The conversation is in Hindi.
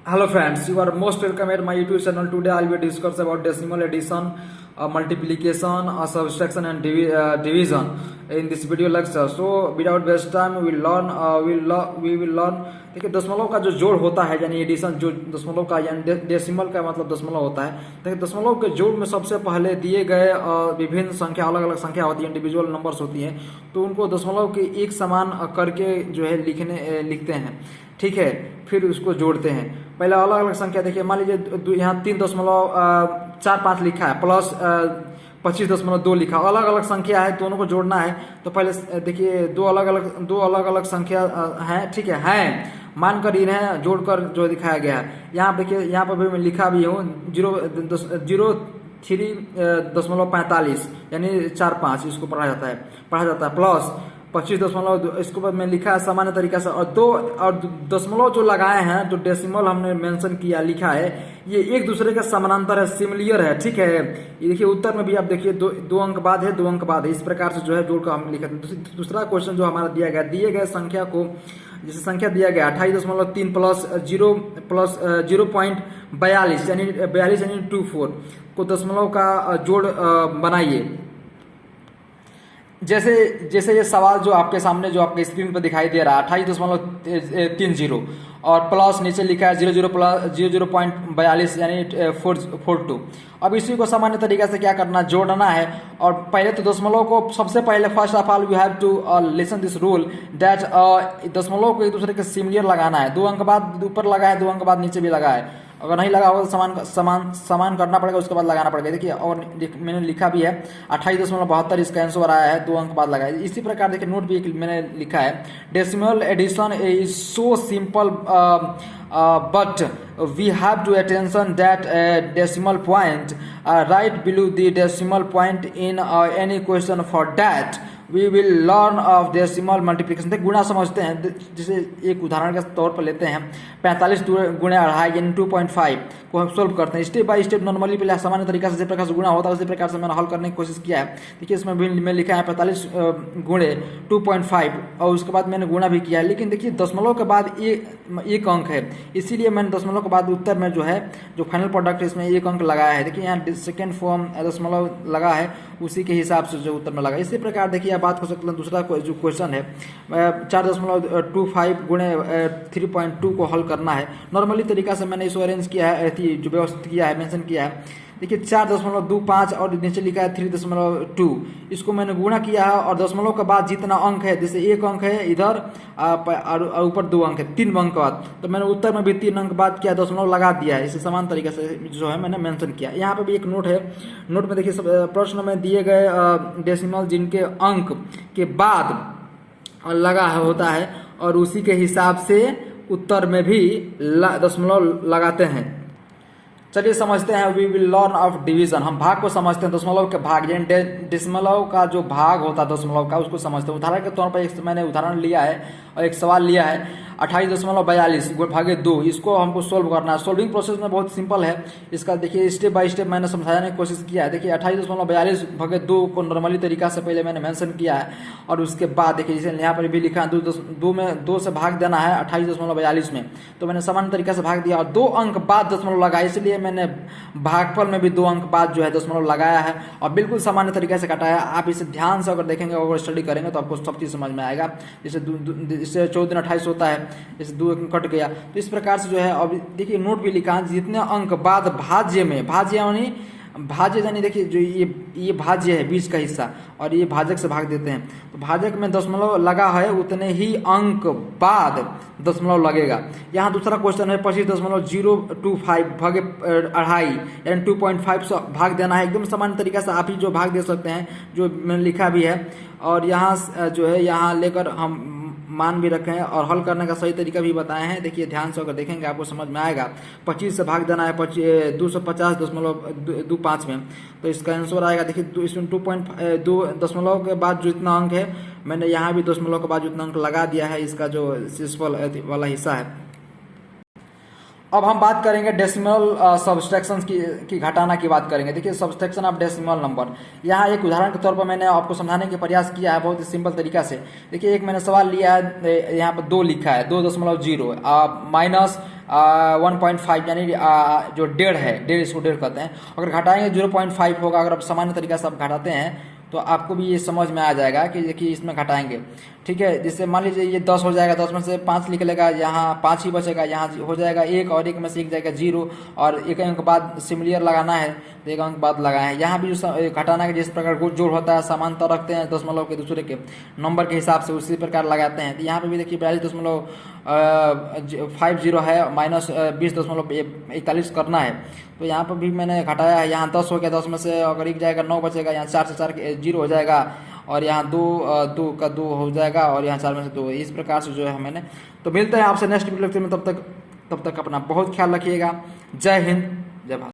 Hello friends, you are most welcome at my YouTube channel. Today I will discuss about decimal addition, multiplication, subtraction and division in this video lecture. So without waste time we will learn देखिए दशमलव का जो जोड़ होता है यानी एडिशन जो दशमलव का यानी डेसिमल का मतलब दशमलव होता है। देखिए दशमलव के जोड़ में सबसे पहले दिए गए विभिन्न संख्या अलग अलग संख्या होती है, इंडिविजुअल नंबर्स होती हैं, तो उनको दशमलव के एक समान करके जो है लिखते हैं। ठीक है, फिर उसको जोड़ते हैं। पहले अलग अलग संख्या देखिए, मान लीजिए यहाँ 3.45 लिखा है प्लस 25.2 लिखा, अलग अलग संख्या है, दोनों को जोड़ना है। तो पहले देखिए दो अलग अलग संख्या हैं, ठीक है, मानकर इन्हें जोड़कर जो दिखाया गया है। यहाँ देखिए, यहाँ पर भी मैं लिखा भी हूँ 03.45 यानी 45 इसको पढ़ा जाता है प्लस 25.2 इसको पर मैं लिखा है सामान्य तरीका से। और दशमलव जो लगाए हैं, जो डेसिमल हमने मेंशन किया लिखा है, ये एक दूसरे के समानांतर है, सिमिलियर है। ठीक है, ये देखिए उत्तर में भी आप देखिए दो अंक बाद है, 2 अंक बाद है, इस प्रकार से जो है जोड़ कर हम लिखा। दूसरा क्वेश्चन जो हमारा दिया गया, दिए गए संख्या को, जैसे संख्या दिया गया 28.3 प्लस 0.42 यानी 24 को दशमलव का जोड़ बनाइए। जैसे ये सवाल जो आपके सामने जो आपके स्क्रीन पर दिखाई दे रहा है 28.30 और प्लस नीचे लिखा है 00.42 यानी 442। अब इसी को सामान्य तरीके से क्या करना, जोड़ना है। और पहले तो दशमलव को सबसे पहले first of all we have to listen this rule that दशमलव को एक दूसरे के सिमिलर लगाना है। 2 अंक बाद ऊपर लगा है, 2 अंक बाद नीचे भी लगा है, अगर नहीं लगा होगा तो समान करना पड़ेगा, उसके बाद लगाना पड़ेगा। देखिए और मैंने लिखा भी है 28.72 इसका आंसर आया है, 2 अंक बाद लगा है। इसी प्रकार देखिए नोट भी मैंने लिखा है, decimal addition is so simple but we have to attention that decimal point right below the decimal point in any question. For that we will learn of decimal multiplication। देखिए गुणा समझते हैं, जैसे एक उदाहरण के तौर पर लेते हैं 45 गुणे 2.5 यानी 2.5 को हम सोल्व करते हैं स्टेप बाय स्टेप। नॉर्मली पहले सामान्य तरीका से जिस प्रकार से गुणा होता है उसी प्रकार से मैंने हल करने की कोशिश किया है। देखिए इसमें भी मैं लिखा है 45 गुणे 2.5 और उसके बाद मैंने गुणा भी किया है। लेकिन देखिए दशमलव के बाद एक अंक है, इसीलिए मैंने दशमलव के बाद उत्तर में जो है जो फाइनल प्रोडक्ट है इसमें 1 अंक लगाया है। देखिए यहाँ सेकेंड फॉर्म दशमलव लगा है, उसी के हिसाब से जो उत्तर में लगा। इसी प्रकार देखिए बात हो सकती है दूसरा जो क्वेश्चन है 4.25 गुणे 3.2 को हल करना है। नॉर्मली तरीका से मैंने इसको अरेंज किया है, जो व्यवस्थित किया है, मेंशन किया है। देखिए 4.25 और नीचे लिखा है 3.2, इसको मैंने गुणा किया है और दशमलव के बाद जितना अंक है, जैसे 1 अंक है इधर और ऊपर 2 अंक है, 3 अंक बाद, तो मैंने उत्तर में भी 3 अंक बाद किया, दशमलव लगा दिया है। इसे समान तरीके से जो है मैंने मेंशन किया। यहाँ पे भी एक नोट है, नोट में देखिए प्रश्न में दिए गए डेसिमल जिनके अंक के बाद लगा होता है और उसी के हिसाब से उत्तर में भी दशमलव लगाते हैं। चलिए समझते हैं, we will learn of division. हम भाग को समझते हैं, दशमलव के भाग यानी दशमलव का जो भाग होता है दशमलव का, उसको समझते हैं। उदाहरण के तौर पर एक मैंने उदाहरण लिया है और एक सवाल लिया है 28.42 भागे 2, इसको हमको सोल्व करना है। सोल्विंग प्रोसेस में बहुत सिंपल है, इसका देखिए स्टेप बाय स्टेप मैंने समझाने की कोशिश किया है। देखिए 28.42 भागे 2 को नॉर्मली तरीका से पहले मैंने मेंशन किया है और उसके बाद देखिए जैसे यहाँ पर भी लिखा है 2 से भाग देना है 28.42 में, तो मैंने समान तरीका से भाग दिया और 2 अंक बाद दशमलव लगाया, इसलिए मैंने भागफल में भी 2 अंक बाद जो है दशमलव लगाया है और बिल्कुल सामान्य तरीके से काटा है। आप इसे ध्यान से अगर देखेंगे और स्टडी करेंगे तो आपको सब चीज़ समझ में आएगा। जैसे 14 28 होता है, जैसे 2 कट गया, तो इस प्रकार से जो है। अब देखिए नोट भी लिखा है जितने अंक बाद भाज्य यानी देखिए जो ये भाज्य है बीच का हिस्सा और ये भाजक से भाग देते हैं, तो भाजक में दशमलव लगा है उतने ही अंक बाद दशमलव लगेगा। यहाँ दूसरा क्वेश्चन है 25.025 भागे 2.5 यानी 2.5 से भाग देना है। एकदम समान तरीका से आप ही जो भाग दे सकते हैं, जो मैंने लिखा भी है और यहाँ जो है यहाँ लेकर हम मान भी रखे हैं और हल करने का सही तरीका भी बताए हैं। देखिए ध्यान से अगर देखेंगे आपको समझ में आएगा। 25 से भाग देना है 250.25 में, तो इसका आंसर आएगा। देखिए इसमें 2 दशमलव के बाद जो इतना अंक है, मैंने यहाँ भी दशमलव के बाद जो इतना अंक लगा दिया है, इसका जो शेषफल वाला हिस्सा है। अब हम बात करेंगे डेसिमल सब्सट्रैक्शन की घटाना की बात करेंगे। देखिए सब्सट्रैक्शन ऑफ डेसिमल नंबर, यहाँ एक उदाहरण के तौर पर मैंने आपको समझाने का प्रयास किया है बहुत ही सिंपल तरीका से। देखिए एक मैंने सवाल लिया है, यहाँ पर 2 लिखा है 2.0 माइनस 1.5 यानी जो 1.5 है, 1.5 इसको 1.5 कहते हैं, अगर घटाएंगे 0.5 होगा। अगर आप सामान्य तरीका से आप घटाते हैं तो आपको भी ये समझ में आ जाएगा कि देखिए इसमें घटाएंगे, ठीक है। जिससे मान लीजिए ये 10 हो जाएगा, 10 में से 5 निकलेगा, यहाँ 5 ही बचेगा, यहाँ हो जाएगा 1 और 1 में से 1 जाएगा 0 और 1 अंक बाद सिमिलियर लगाना है तो 1 अंक बाद लगाए हैं। यहाँ भी जो घटाना के जिस प्रकार जोड़ होता है समानता रखते हैं दशमलव के दूसरे के नंबर के हिसाब से उसी प्रकार लगाते हैं। तो यहाँ पे भी देखिए 42.50 है माइनस 20.41 करना है। तो यहाँ पर भी मैंने घटाया है, यहाँ 10 हो गया, 10 में से अगर 1 जाएगा 9 बचेगा, यहाँ 4 से 4 0 हो जाएगा और यहाँ 2 का 2 हो जाएगा और यहाँ 4 में से 2। इस प्रकार से जो है मैंने। तो मिलते हैं आपसे नेक्स्ट लेक्चर में, तब तक अपना बहुत ख्याल रखिएगा। जय हिंद, जय भारत।